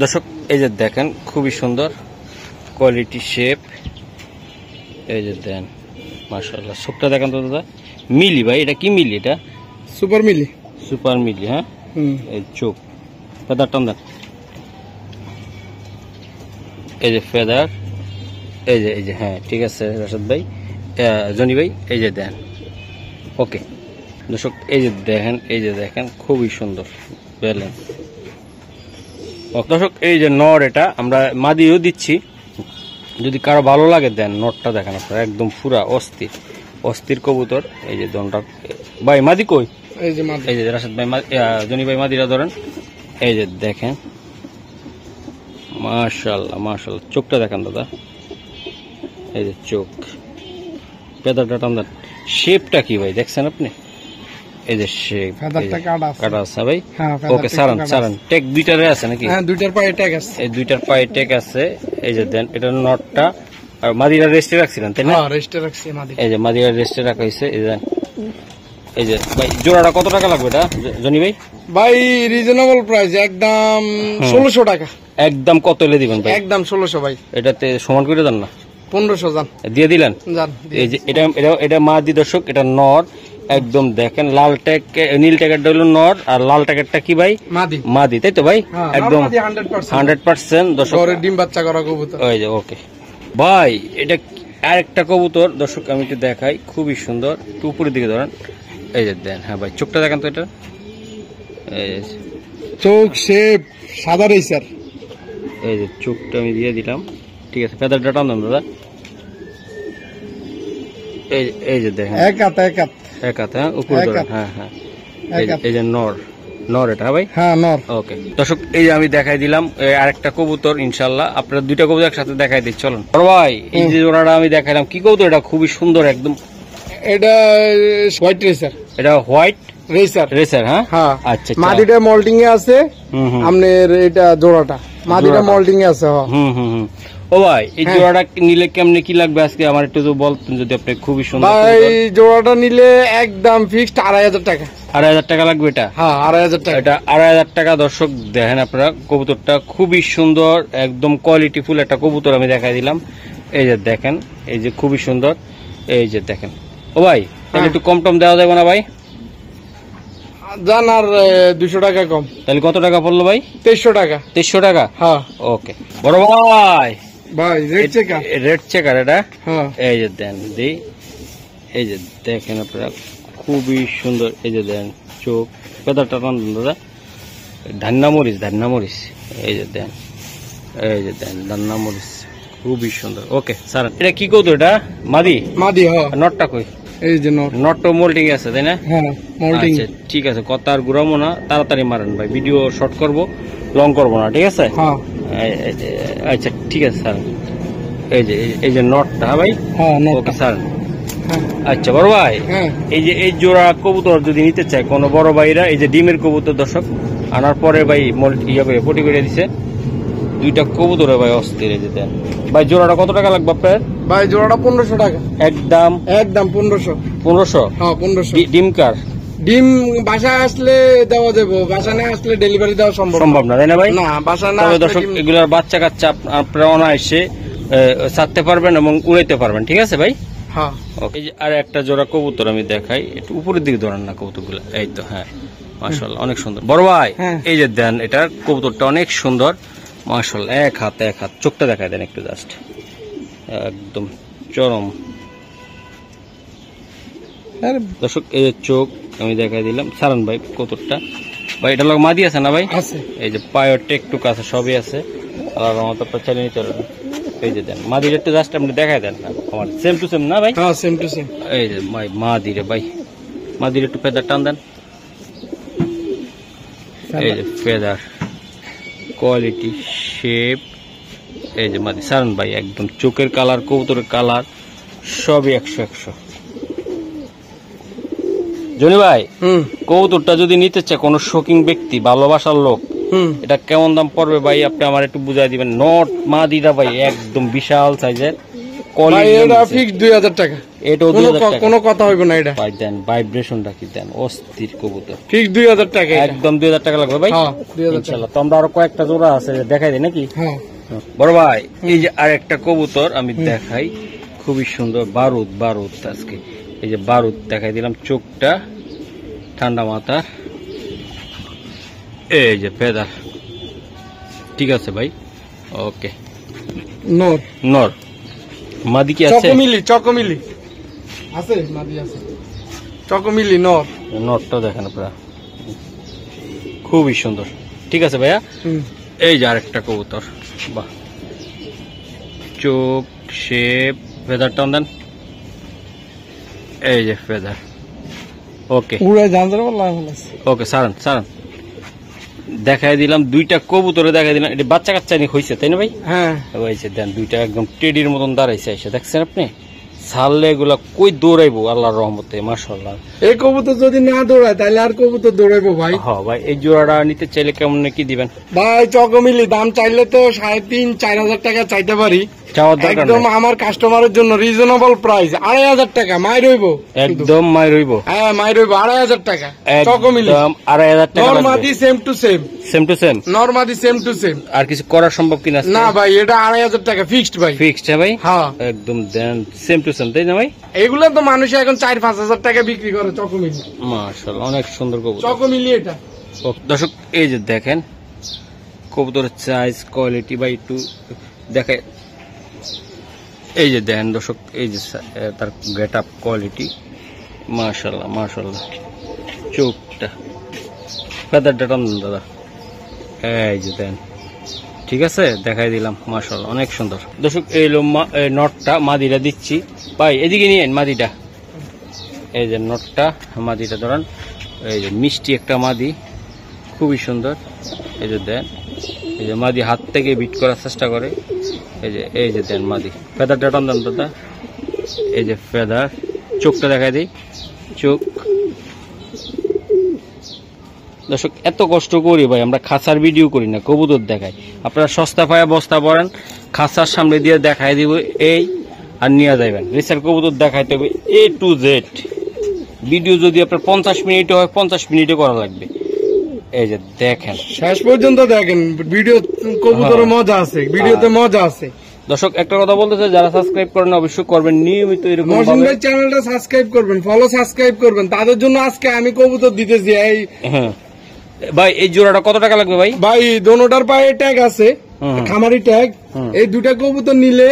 দর্শক, এই যে দেখেন খুবই সুন্দর কোয়ালিটি শেপ, এই যে দেন মাশাআল্লাহ। সবটা দেখেন তো দাদা, মিলি ভাই, এটা কি মিলি? এটা সুপার মিলি, সুপার মিলি। হ্যাঁ এই চোখ ফেদার টান দেন, এই যে ফেদার, এই যে হ্যাঁ ঠিক আছে রাশেদ ভাই, জনি ভাই, এই যে দেন ওকে। দর্শক এই যে দেখেন, এই যে দেখেন খুবই সুন্দর ব্যালেন্স। দর্শক এই যে নর, এটা আমরা মাদিও দিচ্ছি, যদি কারো ভালো লাগে দেন নটটা দেখেন আপনারা, একদম পুরা অস্থির অস্থির কবুতর। এই যে দনটা ভাই মাদি কই, এই যে মাদি, এই যে রাশেদ ভাই জনি ভাই মাদিরা ধরেন, এই যে দেখেন মাশাআল্লাহ মাশাআল্লাহ। চোখটা দেখেন দাদা, এই যে চোখ, পেদারটা টান দেন, শেপটা কি ভাই দেখছেন আপনি? এই যে শেপ, ফেদারটা কাটা আছে ভাই। হ্যাঁ ওকে সারান সারান, টেক দুইটারে আছে নাকি? হ্যাঁ দুইটার পায়ে ট্যাগ আছে, এই দুইটার পায়ে টেক আছে। এই যে দেন এটা নটটা, আর মাদিরা রেস্টে রাখছিলেন তাই না? হ্যাঁ রেস্টে রাখছি মাদি। এই যে মাদিরা রেস্টে রাখা হয়েছে। এই যে এই যে ভাই জোড়াটা কত টাকা লাগবে এটা জনি ভাই? ভাই রিজনেবল প্রাইস, একদম 1600 টাকা। একদম কত এলে দিবেন ভাই? একদম 1600 ভাই। এটাতে সমান করে দেন না? 1500 জান দিয়ে দিলেন। জান। এই যে এটা এটা এটা মাদি দর্শক, এটা নর, একদম দেখেন লাল ট্যাগ, নীল ট্যাগেরটা হলো নর, আর লাল ট্যাগেরটা কি ভাই? মাদি। মাদি, তাই তো ভাই? হ্যাঁ, একদম মাদি 100%। 100% দর্শক। ঘরে ডিম বাচ্চা করা কবুতর। ওই যে ওকে ভাই, এটা আরেকটা কবুতর দর্শক আমি একটু দেখাই, খুবই সুন্দর, একটু উপরের দিকে ধরেন, এই যে দেন। হ্যাঁ ভাই চোখটা দেখেন তো, এটা এই যে চোখ শেপ সাদা রেসার, এই যে চোখটা আমি দিয়ে দিলাম, ঠিক আছে। ফেদারটা টান দেন দাদা, এই যে দেখেন এক হাত এক হাত, হ্যাঁ উপরে ধরেন, হ্যাঁ হ্যাঁ এই যে নর, নর এটা ভাই। হ্যাঁ নর। ওকে দর্শক এই যে আমি দেখাই দিলাম আরেকটা কবুতর, ইনশাল্লাহ আপনারা দুইটা কবুতর একসাথে দেখাই দিই, চলুন। ভাই এই যে জোড়াটা আমি দেখাইলাম, কি কবুতর এটা? খুবই সুন্দর একদম। এটা হোয়াইট রেসার, এটা হোয়াইট রেসার রেসার। হ্যাঁ হ্যাঁ আচ্ছা, মাদিটা মল্টিং এ আছে, আপনার এটা জোড়াটা মাদিটা মল্টিং এ আছে। হুম। ও ভাই এই জোড়াটা নিলে কেমনে কি লাগবে আজকে আমার একটু তো বলতেন যদি আপনি। খুবই সুন্দর ভাই, জোড়াটা নিলে একদম ফিক্সড 2500 টাকা। 2500 টাকা লাগবে এটা? হ্যাঁ 2500 টাকা। এটা 2500 টাকা। দর্শক দেখেন আপনারা, কবুতরটা খুবই সুন্দর, একদম কোয়ালিটি ফুল একটা কবুতর আমি দেখাই দিলাম। এই যে দেখেন, এই যে খুবই সুন্দর, এই যে দেখেন। ও ভাই তাহলে একটু কম টম দেওয়া যাবে না ভাই? জান আর 200 টাকা কম। তাহলে কত টাকা পড়লো ভাই? 2300 টাকা। 2300 টাকা? হ্যাঁ ওকে বড় ভাই, ভাই রেড চেকার। রেড চেকার এটা? হ্যাঁ এই যে দেন দি, এই যে দেখেন আপনারা খুবই সুন্দর। এই যে দেন চোখ, পেদারটা টান দেন দাদা, ধান্না মরিচ, এই যে দেন, এই যে দেন ধান্না মরিচ, খুবই সুন্দর। ওকে স্যার, এটা কি কৌতো? এটা মাদি? মাদি। হ্যাঁ নটটা কই? এই যে নট। নটটা মোল্টিং আছে তাই না? হ্যাঁ মোল্টিং। আচ্ছা ঠিক আছে, কথা আর ঘুরাবো না, তাড়াতাড়ি মারেন ভাই, ভিডিও শর্ট করবো, লং করবো না, ঠিক আছে? হ্যাঁ আচ্ছা ঠিক আছে স্যার। এই যে নটটা ভাই। হ্যাঁ ওকে স্যার। হ্যাঁ আচ্ছা বড় ভাই, হ্যাঁ এই জোড়া কবুতর যদি নিতে চায় কোনো বড় ভাইরা, এই যে ডিমের কবুতর দর্শক আনার পরে ভাই পটি করে দিছে, দুইটা কবুতর ভাই অস্থির। এই যে দেন ভাই, জোড়াটা কত টাকা লাগবে আপনার? ভাই জোড়াটা 1500 টাকা। একদম 1500। 1500? হ্যাঁ 1500। ডিম কার? ডিম বাসায় আসলে দেওয়া যাবো, বাসা না আসলে ডেলিভারি দেওয়া সম্ভব না তাই না ভাই? না, বাসা না তবে আসলে দর্শক এগুলার বাচ্চা কাচ্চা আপনারা অনায়াসে ছাড়তে পারবেন এবং উড়াইতে পারবেন, ঠিক আছে ভাই? হ্যাঁ। ওকে আর একটা জোড়া কবুতর আমি দেখাই, একটু উপরের দিকে ধরেন না কবুতরগুলো, এই তো। হ্যাঁ মাশাআল্লাহ অনেক সুন্দর বড় ভাই। এই যে দেন, এটা কবুতরটা অনেক সুন্দর মাশাআল্লাহ, এক হাত। চোখটা দেখাই দেন একটু, জাস্ট একদম চরম। দর্শক এই যে চোখ আমি দেখাই দিলাম, সারান ভাই কবুতরটা, ভাই এটা লোক মাদি আছে না ভাই? আছে। এই যে পায়ের টেকটুক আছে, সবই আছে। আর আমার তো চালিয়ে নিতে পারবেন। এই যে দেন মাদির একটু জাস্ট আপনি দেখাই দেন না আমার, সেম টু সেম না ভাই? হ্যাঁ সেম টু সেম। এই যে ভাই মাদিরে ভাই, মাদির একটু ফেদার টান দেন। এই যে ফেদার কোয়ালিটি, শেপ, এই যে মাদি সারান ভাই, একদম চোখের কালার, কবুতরের কালার সবই 100-100। জনি ভাই, কবুতরটা যদি নিতে চায় কোনো শৌখিন ব্যক্তি, ভালোবাসার লোক, এটা কেমন দাম পড়বে ভাই? আপনি আমার একটু বুঝাই দিবেন। নট মাদিটা ভাই একদম বিশাল সাইজের, এটা ফিক্স 2000 টাকা। এটাও 2000 টাকা, কোনো কথা হইবে না। এটা ভাই দেন, ভাইব্রেশনটা কি দেন, অস্থির কবুতর। ফিক্স 2000 টাকা, একদম 2000 টাকা লাগবে ভাই। হ্যাঁ 2000 টাকা। ইনশাআল্লাহ। তো আমরা আরো কয়েকটা জোড়া আছে, দেখাই দিই নাকি? হ্যাঁ বড় ভাই, এই যে আরেকটা কবুতর আমি দেখাই, খুবই সুন্দর। বারুদ, বারুদ আজকে এই যে বারুদ দেখাই দিলাম, চোখটা ঠান্ডা মাথা, এই যে ফেদার। ঠিক আছে ভাই, ওকে। নর নর মাদি কি আছে? চকমিলি আছে, মাদি আছে, চকমিলি নর। নরটা দেখেন আপনারা, খুবই সুন্দর। ঠিক আছে ভাইয়া। এই যে আরেকটা কবুতর, বাহ, চোখ, শেপ, ফেদার টান দেন। এই যে ফেদার, ওকে ওকে, সারান সারান। দেখাই দিলাম দুইটা কবুতরে, দেখাই দিলাম। এটা বাচ্চা কাচ্চা নিয়ে হয়েছে তাই না ভাই? হ্যাঁ হয়েছে। দেন দুইটা একদম টেডির মতন দাঁড়াইছে এসে, দেখছেন আপনি? ছাড়লে এগুলা কই দৌড়াইবো আল্লাহর রহমতে, মাশাআল্লাহ। এই কবুতর যদি না দৌড়ায় তাহলে আর কবুতর দৌড়াইবো ভাই। হ্যাঁ ভাই, এই জোড়াটা নিতে চাইলে কেমন কি দিবেন ভাই? চকমিলি দাম চাইলে তো 3,500-4,000 টাকা চাইতে পারি। চাওয়ার দরকার একদম নাই। আমার কাস্টমারের জন্য রিজনেবল প্রাইস, 2,500 টাকা মাই রইব। একদম মাই রইব। হ্যাঁ মাই রইব 2,500 টাকা চকমিলি। একদম 2,500 টাকা লাগবে। Narmadi same to same, same to same. Narmadi same to same. আর কিছু করা সম্ভব কিনা? না ভাই, এটা 2,500 টাকা ফিক্সড ভাই। ফিক্সড হ্যাঁ ভাই? হ্যাঁ একদম দেন সেম টু সেম, তাই না ভাই? এগুলো তো মানুষ এখন 4-5 হাজার টাকা বিক্রি করে চকমিলি। মাশাআল্লাহ, অনেক সুন্দর কবুতর চকমিলি এটা। দর্শক এই যে দেখেন কবুতরের সাইজ, কোয়ালিটি ভাই একটু দেখে। এই যে দেখেন দর্শক, এই যে তার গেট আপ, কোয়ালিটি, মাশাআল্লাহ মাশাআল্লাহ। চোখটা, ফেদারটা টান দাদা, এই যে দেন। ঠিক আছে, দেখাই দিলাম, মাশাআল্লাহ অনেক সুন্দর। দর্শক এই নটটা মাদিটা দিচ্ছি ভাই, এদিকে নিয়েন মাদিটা। এই যে নটটা, মাদিটা ধরান। এই যে মিষ্টি একটা মাদি, খুবই সুন্দর। এই যে দেন, এই যে মাদি হাত থেকে বিট করার চেষ্টা করে। এই যে দেন মাদি, ফেদারটা টান দেন দাদা। এই যে ফেদার, চোখটা দেখাই দিই, চোখ। দর্শক এত কষ্ট করি ভাই, আমরা খাঁচার ভিডিও করি না, কবুতর দেখাই। আপনারা সস্তা পায়া বস্তা পড়েন, খাঁচার সামনে দিয়ে দেখাই দিব এই, আর নিয়ে যাবেন। রিসার কবুতর দেখাইতে হবে A to Z। ভিডিও যদি আপনার 50 মিনিট হয়, 50 মিনিটে করা লাগবে। এই যে দেখেন, শেষ পর্যন্ত দেখেন, ভিডিও কবুতরের মজা আছে, ভিডিওতে মজা আছে। দর্শক একটা কথা বলতে চাই, যারা সাবস্ক্রাইব করেন অবশ্যই করবেন, নিয়মিত এরকম মহসিন ভাই চ্যানেলটা সাবস্ক্রাইব করবেন, ফলো সাবস্ক্রাইব করবেন। তাদের জন্য আজকে আমি কবুতর দিতেছি। এই হ্যাঁ ভাই, এই জোড়াটা কত টাকা লাগবে ভাই? ভাই দোনোটার পায়ে ট্যাগ আছে, খামারি ট্যাগ। এই দুটা কবুতর নিলে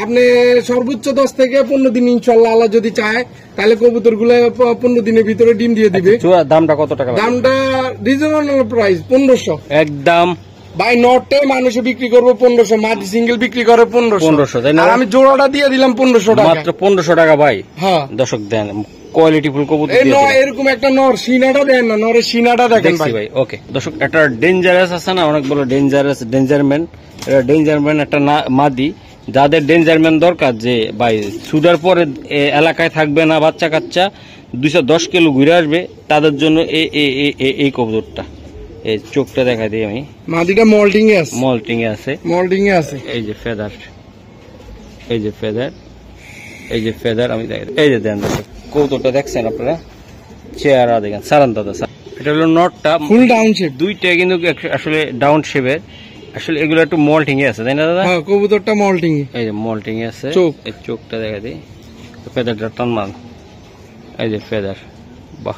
আপনি সর্বোচ্চ 10 থেকে 15 দিন ইনশাল্লাহ আল্লাহ যদি চায়, তাহলে কবুতর গুলো 15 দিনের ভিতরে ডিম দিয়ে দিবে। জোড়ার দামটা কত টাকা লাগবে? দামটা রিজনেবল প্রাইস 1500 একদম। ভাই নটে মানুষে বিক্রি করবো 1500, মাটি সিঙ্গেল বিক্রি করে 1500, তাই না? আর আমি জোড়াটা দিয়ে দিলাম 1500 টাকা, মাত্র 1500 টাকা ভাই। হ্যাঁ দর্শক দেন, কোয়ালিটি ফুল কবুতর এই দিয়ে দিলাম। এরকম একটা নর সিনাটা দেন না, নরের সিনাটা দেখেন দেখছি ভাই। ভাই, ওকে। দর্শক একটা ডেঞ্জারাস আছে না, অনেক বড় ডেঞ্জারাস, ডেঞ্জারম্যান। এটা ডেঞ্জারম্যান একটা মাদি। যাদের ডেঞ্জারম্যান দরকার, যে ভাই সুডার পরে এলাকায় থাকবে না, বাচ্চা কাচ্চা 210 কিলো ঘুরে আসবে, তাদের জন্য এই কবুতরটা। এই চোখটা দেখা দিই আমি, মাদিটা মল্টিং এ আছে, মল্টিং এ আছে, মল্টিং এ আছে। এই যে ফেদার, এই যে ফেদার, এই যে ফেদার আমি দেখাই। এই যে দেন দর্শক, কবুতরটা দেখছেন আপনারা, চেহারা দেখেন, সারান দাদা। এটা হলো নটটা, ফুল ডাউন শেপ, দুইটা কিন্তু আসলে ডাউন শেপের। আসলে এগুলো একটু মল্টিং এ আছে, তাই না দাদা? হ্যাঁ কবুতরটা মল্টিং এ। এই যে মল্টিং এ আছে, চোখ, এই চোখটা দেখা দিই, ফেদারটা টান মান। এই যে ফেদার, বাহ,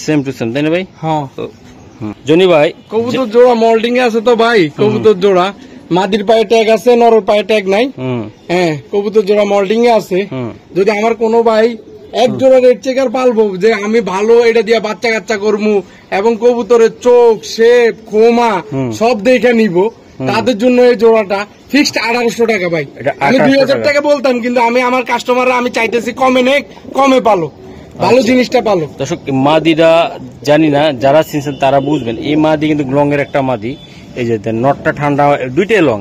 সেম টু সেম, তাই না ভাই? হ্যাঁ জনি ভাই, কবুতর জোড়া মল্টিং এ আছে তো ভাই, কবুতর জোড়া মাদির পায়ে ট্যাগ আছে, নরের পায়ে ট্যাগ নাই। হ্যাঁ কবুতর জোড়া মল্টিং এ আছে। যদি আমার কোনো ভাই এক জোড়া রেড চেকার পালবো যে আমি ভালো এটা দিয়ে বাচ্চা কাচ্চা করবো এবং কবুতরের চোখ শেপ খোমা সব দেখে নিব, তাদের জন্য এই জোড়াটা ফিক্সড 1800 টাকা ভাই। আমি 2000 টাকা বলতাম, কিন্তু আমি আমার কাস্টমাররা আমি চাইতেছি কমে নেই, কমে পালো, ভালো জিনিসটা পালো। দর্শক মাদিরা জানি না, যারা চিনছেন তারা বুঝবেন। এই মাদি কিন্তু লং এর একটা মাদি, এই যে নটটা ঠান্ডা, দুইটাই লং,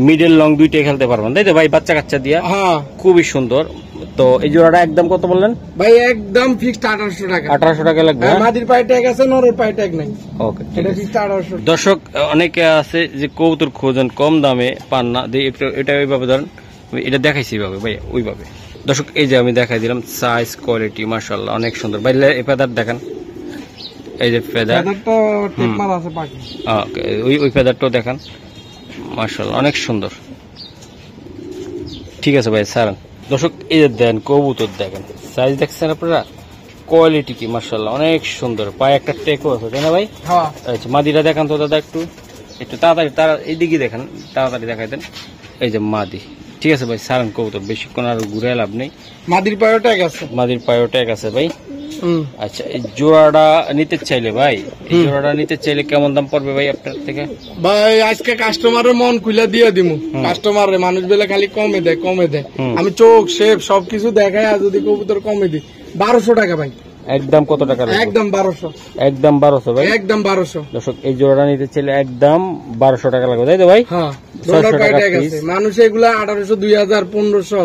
মিডল লং দুইটাই খেলতে পারবেন, তাই তো ভাই? বাচ্চা কাচ্চা দিয়া হ্যাঁ, খুবই সুন্দর। তো এই জোড়াটা একদম কত বললেন ভাই? একদম ফিক্সড 1800 টাকা। 1800 টাকা লাগবে। মাদির পায়ে ট্যাগ আছে, নরের পায়ে ট্যাগ নাই। ওকে, এটা ফিক্সড 1800। দর্শক অনেকে আছে যে কবুতর খোঁজেন কম দামে পান না, এটা ওইভাবে ধরেন, এটা দেখাইছি এইভাবে ভাই, ওইভাবে। দর্শক এই যে আমি দেখাই দিলাম, সাইজ কোয়ালিটি মাশাআল্লাহ অনেক সুন্দর ভাই। এই ফেদার দেখেন, এই যে ফেদার, ফেদারটা টেপ মারা আছে পাখি। ওকে, ওই ফেদারটাও দেখেন মাশাআল্লাহ অনেক সুন্দর। ঠিক আছে ভাই, সারান। দর্শক এই যে দেন কবুতর দেখেন, সাইজ দেখছেন আপনারা, কোয়ালিটি কি মাশাআল্লাহ অনেক সুন্দর। পায়ে একটা টেকও আছে, তাই না ভাই? হ্যাঁ। আচ্ছা, মাদিরা দেখান তো দাদা, একটু তাড়াতাড়ি, তারা এইদিকে দেখেন, তাড়াতাড়ি দেখাই দেন। এই যে মাদি, ঠিক আছে ভাই, সারান কবুতর, বেশিক্ষণ আর ঘুরে লাভ নেই। মাদির পায়ে ট্যাগ আছে। মাদির পায়েও ট্যাগ আছে ভাই। আচ্ছা, এই জোড়াটা নিতে চাইলে ভাই, এই জোড়াটা নিতে চাইলে কেমন দাম পড়বে ভাই আপনার থেকে? ভাই আজকে কাস্টমারের মন খুলে দিয়ে দিমু। কাস্টমারে মানুষ বেলা খালি কমে দেয়, কমে দেয়। আমি চোখ শেপ সবকিছু দেখাই, আর যদি কবুতর কমে দিই 1200 টাকা ভাই। একদম কত টাকা লাগবে? একদম 1200। একদম 1200 ভাই। একদম 1200। দর্শক এই জোড়াটা নিতে চাইলে একদম 1200 টাকা লাগবে, তাই তো ভাই? হ্যাঁ, 600 টাকা আছে। মানুষ এগুলা 1800, 2000, 1500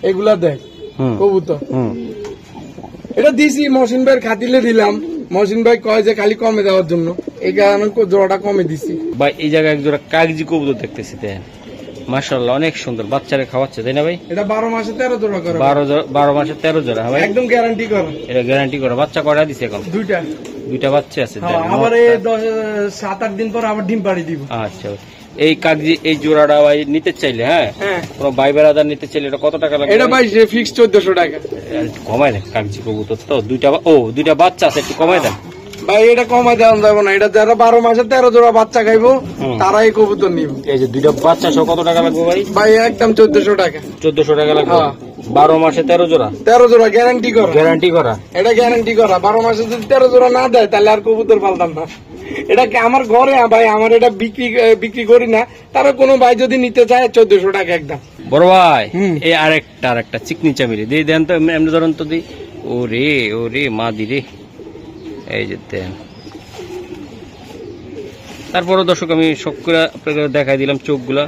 এগুলা দেয় কবুতর। এটা দিছি মহসিন ভাইয়ের খাতিলে দিলাম। মহসিন ভাই কয় যে খালি কমে দেওয়ার জন্য, এই কারণে জোড়াটা কমে দিছি ভাই। এই জায়গায় এক জোড়া কাগজি কবুতর দেখতেছি, তাই মাশাআল্লাহ অনেক সুন্দর, বাচ্চারে খাওয়াচ্ছে, তাই না ভাই? এটা 12 মাসে 13 জোড়া করে। 12 মাসে 13 জোড়া ভাই, একদম গ্যারান্টি করা। এটা গ্যারান্টি করা। বাচ্চা কয়টা দিছে এখন? দুইটা বাচ্চা আছে। আবার এই 7-8 দিন পর আবার ডিম পাড়ি দিব। আচ্ছা, এই কাগজি এই জোড়াটা ভাই নিতে চাইলে, হ্যাঁ কোনো ভাই বেড়াদার নিতে চাইলে এটা কত টাকা লাগবে? এটা ভাই ফিক্স 1400 টাকা। কমাই দেন, কাগজি কবুতর তো দুইটা বাচ্চা আছে, একটু কমাই দেন ভাই। এটা কমাই দেওয়া যাবে না, এটা যারা 12 মাসে 13 জোড়া বাচ্চা খাইবো তারাই কবুতর নিব। এই যে দুইটা বাচ্চা সহ কত টাকা লাগবে ভাই? ভাই একদম 1400 টাকা। 1400 টাকা লাগবে। 12 মাসে 13 জোড়া? 13 জোড়া গ্যারান্টি করা। গ্যারান্টি করা, এটা গ্যারান্টি করা। 12 মাসে যদি 13 জোড়া না দেয় তাহলে আর কবুতর পালতাম না। এটা আমার ঘরে ভাই, আমার এটা বিক্রি করি না। তারা কোনো ভাই যদি নিতে চায় 1400 টাকা একদম। বড় ভাই এই আরেকটা চিকনি চামিরি দিয়ে দেন তো, এমনি ধরেন তো দি। ওরে মাদি রে, এই যে দেন। তারপরে দর্শক আমি সব করে আপনাকে দেখাই দিলাম চোখগুলা,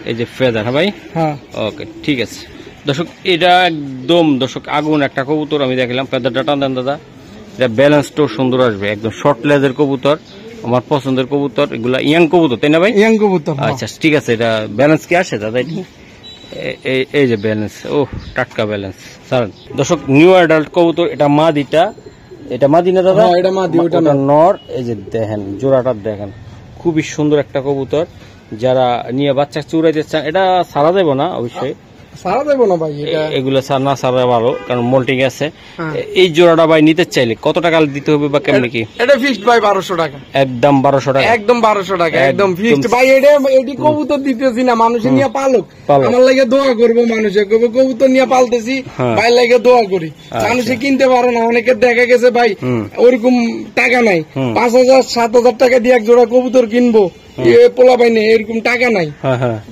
এই যে ফেদার। হ্যাঁ ভাই, হ্যাঁ ওকে, ঠিক আছে। দর্শক এটা একদম দর্শক আগুন একটা কবুতর আমি দেখালাম, ফেদারটা টান দেন দাদা। এটা ব্যালেন্সটাও সুন্দর আসবে, একদম শর্ট লেজের কবুতর, আমার পছন্দের কবুতর। এগুলা ইয়াং কবুতর, তাই না ভাই? ইয়াং কবুতর। আচ্ছা, ঠিক আছে। এটা ব্যালেন্স কি আসে দাদা? এই যে ব্যালেন্স, ও টাটকা ব্যালেন্স। স্যার দর্শক নিউ অ্যাডাল্ট কবুতর, এটা মাদিটা, এটা মাদি না দাদা? এটা মাদি, ওটা নর। এই যে দেখেন জোড়াটা দেখেন, খুবই সুন্দর একটা কবুতর। যারা নিয়ে বাচ্চা চুরাইতে চান, এটা সারা দেবো না অবশ্যই, সারা দেবো না ভাই। এগুলো না সারা ভালো, কারণ মোল্টিং আছে। এই জোড়াটা ভাই নিতে চাইলে কত টাকা দিতে হবে বা কেমনি কি? এটা ফিক্সড ভাই 1200 টাকা। একদম 1200 টাকা। একদম 1200 টাকা, একদম ফিক্সড ভাই। এটি কবুতর দিতেছি না, মানুষের নিয়ে পালক। আমার লাগে দোয়া করবো, মানুষের কবুতর নিয়ে পালতেছি ভাই, লাগে দোয়া করি। মানুষে কিনতে পারে না, অনেকের দেখা গেছে ভাই ওরকম টাকা নাই, 5000-7000 টাকা দিয়ে এক জোড়া কবুতর কিনবো, পোলা পাই না, এরকম টাকা নাই।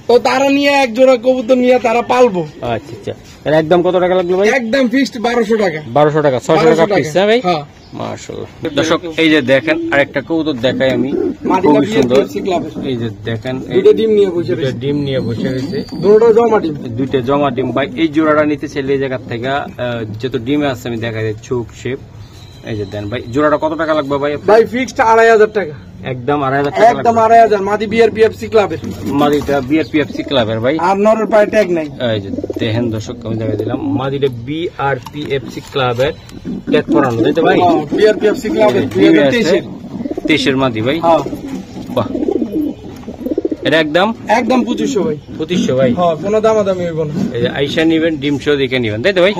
তো তারা নিয়ে এক জোড়া কবুতর নিয়ে তারা পালবো। আচ্ছা আচ্ছা, একদম কত টাকা লাগলো ভাই? একদম ফিক্সড 1200 টাকা। 1200 টাকা, 600 টাকা পিস। হ্যাঁ ভাই, মাশাআল্লাহ। দর্শক এই যে দেখেন আরেকটা কবুতর দেখাই আমি, খুব সুন্দর। এই যে দেখেন দুটো ডিম নিয়ে বসে রয়েছে, ডিম নিয়ে বসে রয়েছে, দুটো জমা ডিম, দুইটা জমা ডিম ভাই। এই জোড়াটা নিতে চাইলে এই জায়গা থেকে যত ডিমে আছে আমি দেখাই দিই, চোখ শেপ। এই যে দেন ভাই, জোড়াটা কত টাকা লাগবে ভাই? ভাই ফিক্সড 2500 টাকা। একদম 2500 টাকা, একদম 2500। মাদি বিআরপিএফসি ক্লাবের, মাদিটা বিআরপিএফসি ক্লাবের ভাই, আর নরের পায়ে ট্যাগ নাই। এই যে দেখেন দর্শক আমি দেখাই দিলাম, মাদিটা বিআরপিএফসি ক্লাবের ট্যাগ করানো, তাই তো ভাই? বিআরপিএফসি ক্লাবের 2023 এর মাদি ভাই। বাহ, এটা একদম 2500 ভাই। 2500 ভাই, কোনো দামাদামি হইব না। এই যে আইসা নিবেন, ডিম শো দেখে নিবেন, তাই তো ভাই?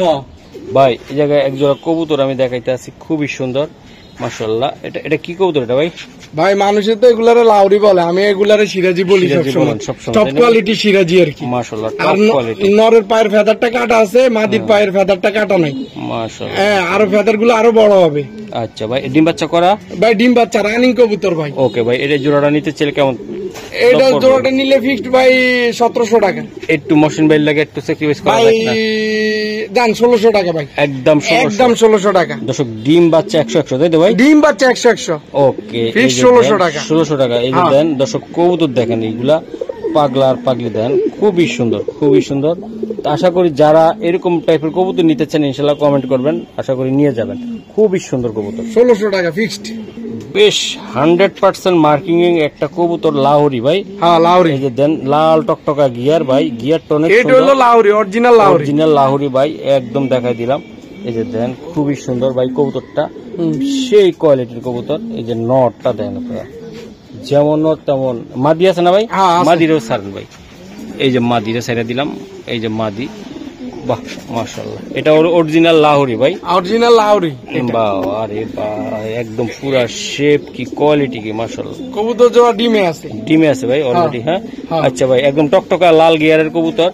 ভাই এই জায়গায় এক জোড়া কবুতর আমি দেখাইতে আছি, খুবই সুন্দর। মাশাআল্লাহ। এটা কি কবুতর এটা ভাই? ভাই মানুষের তো এগুলারে লাউরি বলে, আমি এগুলারে সিরাজি বলি সবসময়, টপ কোয়ালিটি সিরাজি আর কি। মাশাআল্লাহ আর টপ কোয়ালিটি। নরের পায়ের ফেদারটা কাটা আছে, মাদির পায়ের ফেদারটা কাটা নাই। মাশাআল্লাহ। হ্যাঁ, আরো ফেদার গুলো আরো বড় হবে। আচ্ছা ভাই, ডিম বাচ্চা করা? ভাই ডিম বাচ্চা রানিং কবুতর ভাই। ওকে ভাই, এটা জোড়াটা নিতে চাইলে কেমন? এটা জোড়াটা নিলে ফিক্সড ভাই 1700 টাকা। একটু মশিন বাইল লাগে, একটু স্যাক্রিফাইস করা ভাই যায় না? জান 1600 টাকা ভাই, একদম 1600 টাকা। দর্শক ডিম বাচ্চা 100 তাই তো ভাই? ডিম বাচ্চা 100। ওকে, ফিক্স 1600 টাকা। 1600 টাকা। এই যে দেন দর্শক কবুতর দেখেন, এইগুলা পাগলা আর পাগলি দেন, খুবই সুন্দর খুবই সুন্দর। তো আশা করি যারা এরকম টাইপের কবুতর নিতে চান ইনশাল্লাহ কমেন্ট করবেন, আশা করি নিয়ে যাবেন। খুবই সুন্দর কবুতর, 1600 টাকা ফিক্সড। বেশ 100% মার্কিং একটা কবুতর লাহোরি ভাই। হ্যাঁ লাহোরি। এই যে দেন লাল টকটকা গিয়ার ভাই, গিয়ারটা অনেক এটা হলো লাহোরি, অরিজিনাল লাহোরি। অরিজিনাল লাহোরি ভাই, একদম দেখাই দিলাম। এই যে দেন খুবই সুন্দর ভাই কবুতরটা, সেই কোয়ালিটির কবুতর। এই যে নটটা দেন আপনারা, যেমন নট তেমন মাদি আছে না ভাই? মাদিরও ছাড়েন ভাই। এই যে মাদিরে ছেড়ে দিলাম, এই যে মাদি, বাহ মাশাআল্লাহ। এটা অরিজিনাল লাহোরি ভাই, অরিজিনাল লাহোরি। বাহ, আরে বাহ, একদম পুরা শেপ কি কোয়ালিটি কি মাশাআল্লাহ। কবুতর জোড়া ডিমে আছে, ডিমে আছে ভাই অলরেডি। হ্যাঁ আচ্ছা ভাই, একদম টকটকা লাল গিয়ারের কবুতর।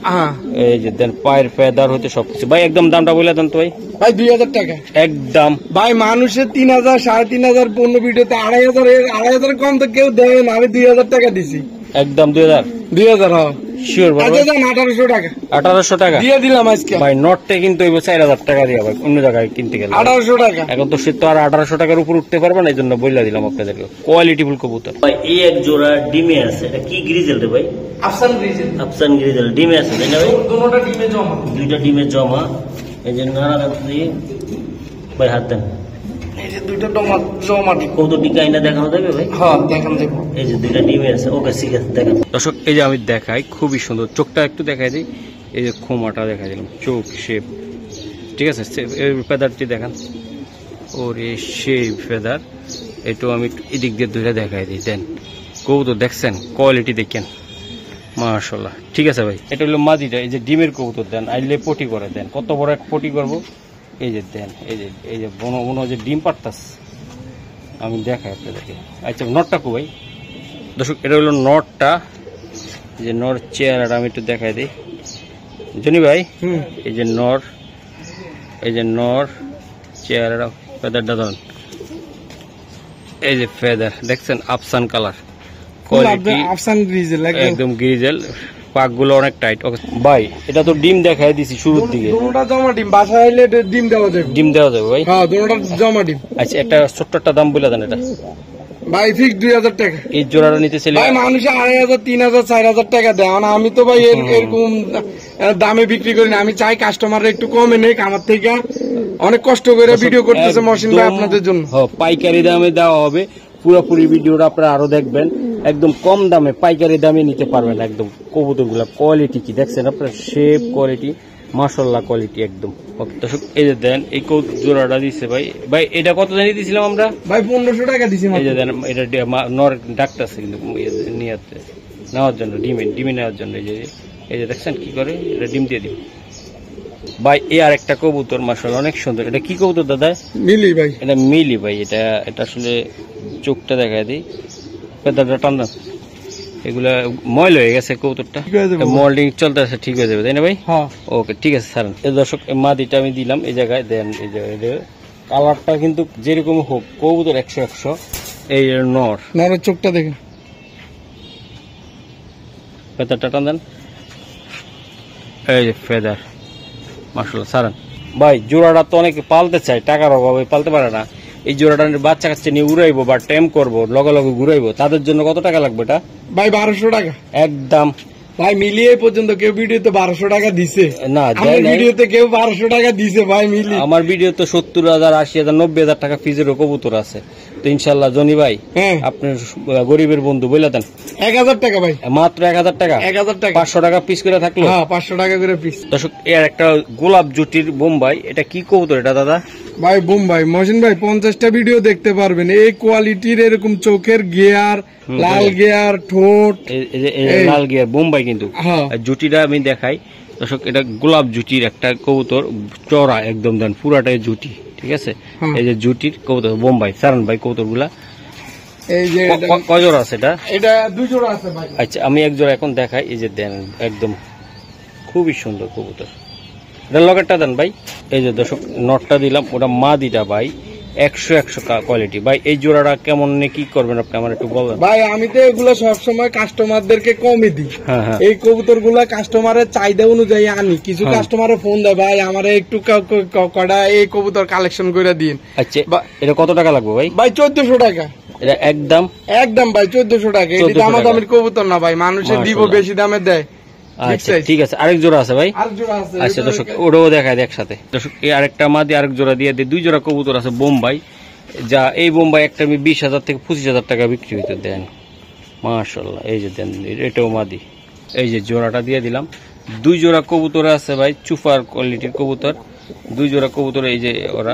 এই যে দেন পায়ের ফেদার হইতে সবকিছু ভাই। একদম দামটা বলে দেন তো ভাই। ভাই 2000 টাকা একদম। ভাই মানুষের 3000 3500 পণ্য ভিডিওতে 2500 কম তো কেউ দেয় না, আমি 2000 টাকা দিছি। একদম 2000? 2000 হ্যাঁ শিওর ভাই? 1800 টাকা। 1800 টাকা দিয়ে দিলাম আজকে ভাই। নটটা কিন্তু 4000 টাকা দিয়ে ভাই অন্য জায়গায় কিনতে গেলে 1800 টাকা। এখন তো সে তো আর 1800 টাকার উপর উঠতে পারবে না, এই জন্য বইলা দিলাম আপনাদেরকে। কোয়ালিটিফুল কবুতর ভাই। এই এক জোড়া ডিমে আছে, এটা কি গ্রিজেল রে ভাই? আফসান গ্রিজেল। আফসান গ্রিজেল ডিমে আছে তাই না ভাই? দুটোটা ডিমে জমা, দুইটা ডিমে জমা। এই যে নাড়া দিয়ে ভাই হাত দেন, এই যে দুইটা জমা ডিম। কবুতরটি কাইনা দেখানো যাবে ভাই? হ্যাঁ দেখান দেব। এই যে দুইটা ডিমে আছে। ওকে ঠিক আছে, দেখান দর্শক। এই যে আমি দেখাই, খুবই সুন্দর। চোখটা একটু দেখাই দিই, এই যে খোমাটা দেখাই দিলাম, চোখ শেপ ঠিক আছে। ফেদারটি দেখান, ওরে সেই ফেদার। একটু আমি এদিক দিয়ে ধরে দেখাই দিই। দেন কবুতর দেখছেন, কোয়ালিটি দেখেন মাশাআল্লাহ। ঠিক আছে ভাই, এটা হলো মাদিটা। এই যে ডিমের কবুতর দেন, আইলে পটি করে দেন, কত বড় এক পটি করবো। এই যে দেন, এই যে বন বন যে ডিম পারতাস, আমি দেখাই আপনাদেরকে। আচ্ছা নটটা কো ভাই? দর্শক এটা হলো নটটা, যে নর চেয়ারটা আমি একটু দেখাই দিই জনি ভাই। এই যে নর, এই যে নর চেয়ারটা, ফেদারটা ধরুন, এই যে ফেদার দেখছেন, আফসান কালার কোয়ালিটি, আফসান গ্রিজেল একদম গ্রিজেল। পাকগুলো অনেক টাইট। ওকে ভাই, এটা তো ডিম দেখাই দিছি শুরুর দিকে। দুটোটা জমা ডিম, বাসায় এলে ডিম দেওয়া যাবে। ডিম দেওয়া যাবে ভাই? হ্যাঁ দুটোটা জমা ডিম। আচ্ছা একটা ছোট্ট একটা দাম বলে দেন এটা ভাই। ফিক্স 2000 টাকা। এই জোড়াটা নিতে চাইলে ভাই মানুষে 2500 3000 4000 টাকা দেয়, আমি তো ভাই এরকম দামে বিক্রি করি না। আমি চাই কাস্টমার একটু কমে নেই আমার থেকে, অনেক কষ্ট করে ভিডিও করতেছে মহসিন ভাই আপনাদের জন্য। পাইকারি দামে দেওয়া হবে, পুরোপুরি ভিডিওটা আপনারা আরো দেখবেন। একদম কম দামে পাইকারি দামে নিতে পারবেন। একদম কবুতরগুলা কোয়ালিটি কি দেখছেন আপনার, শেপ কোয়ালিটি মাশাআল্লাহ কোয়ালিটি একদম। দর্শক এই যে দেন, এই জোড়াটা দিচ্ছে ভাই। ভাই এটা কত জানিয়ে দিয়েছিলাম আমরা? ভাই 1500 টাকা দিছি। এই যে দেন, এটা নর ডাক্তার আছে কিন্তু নিয়াতে নেওয়ার জন্য, ডিমে নেওয়ার জন্য। এই যে দেখছেন কি করে, এটা ডিম দিয়ে দিন ভাই। এই আর একটা কবুতর মাশাআল্লাহ অনেক সুন্দর। এটা কি কবুতর দাদা? মিলি ভাই। এটা মিলি ভাই। এটা আসলে চোখটা দেখায় দিই, ফেদারটা টান দেন। এগুলা ময়ল হয়ে গেছে কবুতরটা, মোল্ডিং চলতেছে, ঠিক হয়ে যাবে তাই না ভাই? ওকে ঠিক আছে স্যার। এই দর্শক মাদিটা আমি দিলাম এই জায়গায় দেন। এই যে কালারটা কিন্তু যেরকম হোক কবুতর 100। এই নরের চোখটা দেখেন, ফেদারটা টান দেন। এই যে ফেদার মাশাআল্লাহ সারান ভাই। জোড়াটা তো অনেকে পালতে চায়, টাকার অভাবে পালতে পারে না। এই জোড়াটা বাচ্চা কাচ্চা নিয়ে উড়াইবো বা টেম করবো, লগে লগে ঘুরাইবো, তাদের জন্য কত টাকা লাগবে এটা? ভাই 1200 টাকা একদম। ভাই মিলিয়ে পর্যন্ত কেউ ভিডিওতে 1200 টাকা দিছে না? ভিডিওতে কেউ 1200 টাকা দিছে ভাই মিলি। আমার ভিডিও তো 70,000 80,000 90,000 টাকা ফিজেরও কবুতর আছে। তো ইনশাল্লাহ জনি ভাই আপনার গরিবের বন্ধু বলে দেন 1000 টাকা ভাই, মাত্র 1000 টাকা। 1000 টাকা, 500 টাকা পিস করে থাকলো। হ্যাঁ 500 টাকা করে পিস। দর্শক এর একটা গোলাপ জুটির বোম্বাই, এটা কি কবুতর এটা দাদা? ভাই বোম্বাই মহসিন ভাই 50টা ভিডিও দেখতে পারবেন এই কোয়ালিটির, এরকম চোখের গিয়ার, লাল গিয়ার, ঠোঁট, লাল গিয়ার বোম্বাই কিন্তু। জুটিটা আমি দেখাই দর্শক, এটা গোলাপ জুটির একটা কবুতর, চড়া একদম দেন পুরাটাই জুটি। ঠিক আছে। এই যে জুটির কবুতর বোম্বাই সারান ভাই কবুতরগুলা এই যে কয় জোড়া আছে এটা? এটা 2 জোড়া আছে ভাই। আচ্ছা আমি এক জোড়া এখন দেখাই। এই যে দেন একদম খুবই সুন্দর কবুতর। এটা লকেটটা দেন ভাই। এই যে দর্শক নটটা দিলাম, ওটা মাদিটা ভাই 100 কোয়ালিটি ভাই। এই জোড়াটা কেমন কি করবেন আপনি আমার একটু বলেন ভাই। আমি তো এগুলো সবসময় কাস্টমারদেরকে কমই দিই। হ্যাঁ হ্যাঁ এই কবুতর গুলা কাস্টমারের চাহিদা অনুযায়ী আনি। কিছু কাস্টমারে ফোন দেয়, ভাই আমার একটু কটা এই কবুতর কালেকশন করে দিন। আচ্ছা এটা কত টাকা লাগবে ভাই? ভাই 1400 টাকা এটা একদম একদম ভাই 1400 টাকা। এটা 1400 দামাদামির কবুতর না ভাই, মানুষের দিব বেশি দামে দেয়। আচ্ছা ঠিক আছে। আরেক জোড়া আছে ভাই? আর জোড়া আছে। আচ্ছা দর্শক ওটাও দেখায় একসাথে। দর্শক এই আরেকটা মাদি আরেক জোড়া দিয়ে দিই। 2 জোড়া কবুতর আছে বোম্বাই, যা এই বোম্বাই একটা আমি 20,000 থেকে 25,000 টাকা বিক্রি হইতে দেন মাশাআল্লাহ। এই যে দেন এটাও মাদি। এই যে জোড়াটা দিয়ে দিলাম। 2 জোড়া কবুতর আছে ভাই চুফার কোয়ালিটির কবুতর। 2 জোড়া কবুতর। এই যে ওরা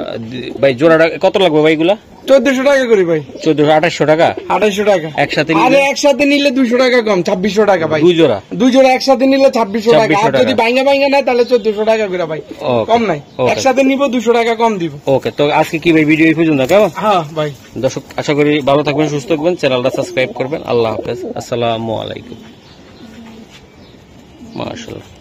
ভাই জোড়াটা কত লাগবে ভাই? এগুলা 1400 টাকা করি ভাই। 1400 টাকা 2800 টাকা একসাথে আরে একসাথে নিলে 200 টাকা কম, 2600 টাকা ভাই। 2 জোড়া 2 জোড়া একসাথে নিলে 2600 টাকা। আর যদি ভাঙা নেয় তাহলে 1400 টাকা করে ভাই, কম নাই। একসাথে নিব 200 টাকা কম দিব। ওকে তো আজকে কি ভাই ভিডিও এই পর্যন্ত কেমন? হ্যাঁ ভাই। দর্শক আশা করি ভালো থাকবেন, সুস্থ থাকবেন, চ্যানেলটা সাবস্ক্রাইব করবেন। আল্লাহ হাফেজ, আসসালামু আলাইকুম। মাশাআল্লাহ।